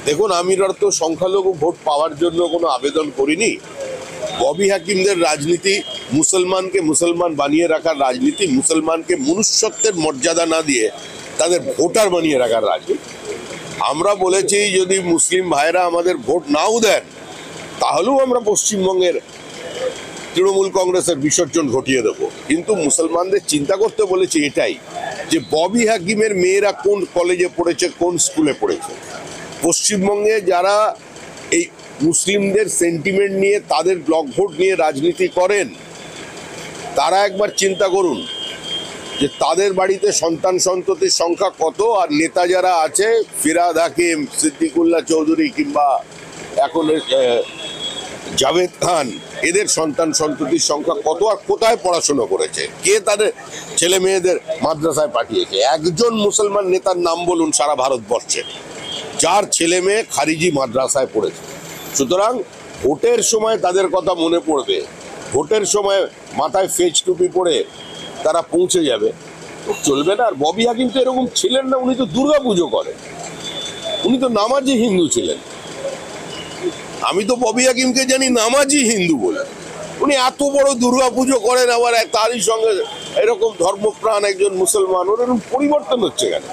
দেখুন, আমি তো সংখ্যালঘু ভোট পাওয়ার জন্য কোনো আবেদন করিনি। ববি হাকিমদের রাজনীতি মুসলমানকে মুসলমান বানিয়ে রাখার রাজনীতি, মুসলমানকে মনুষ্যত্বের মর্যাদা না দিয়ে তাদের ভোটার বানিয়ে রাখার রাজনীতি। আমরা বলেছি যদি মুসলিম ভাইরা আমাদের ভোট নাও দেন তাহলেও আমরা পশ্চিমবঙ্গের তৃণমূল কংগ্রেসের বিসর্জন ঘটিয়ে দেবো। কিন্তু মুসলমানদের চিন্তা করতে বলেছি এটাই, যে ববি হাকিমের মেয়েরা কোন কলেজে পড়েছে, কোন স্কুলে পড়েছে। পশ্চিমবঙ্গে যারা এই মুসলিমদের সেন্টিমেন্ট নিয়ে, তাদের ব্লক ভোট নিয়ে রাজনীতি করেন, তারা একবার চিন্তা করুন যে তাদের বাড়িতে সন্তান সন্ততির সংখ্যা কত, আর নেতা যারা আছে ফিরহাদ হাকিম, সিদ্দিকুল্লাহ চৌধুরী কিংবা এখন জাভেদ খান, এদের সন্তান সন্ততির সংখ্যা কত, আর কোথায় পড়াশোনা করেছে, কে তাদের ছেলে মেয়েদের মাদ্রাসায় পাঠিয়েছে। একজন মুসলমান নেতার নাম বলুন সারা ভারতবর্ষে যার ছেলে মেয়ে খারিজি মাদ্রাসায় পড়েছে। সুতরাং ভোটের সময় তাদের কথা মনে পড়বে, ভোটের সময় মাথায় ফেজ টুপি পরে তারা পৌঁছে যাবে, চলবে না। আর ববি হাকিম তো এরকম ছিলেন না, উনি তো দুর্গা পুজো করেন, উনি তো নামাজি হিন্দু ছিলেন। আমি তো ববি হাকিমকে জানি নামাজি হিন্দু বলে। উনি এত বড় দুর্গা পুজো করেন, আবার তারই সঙ্গে এরকম ধর্মপ্রাণ একজন মুসলমান, ওর এরকম পরিবর্তন হচ্ছে কেন?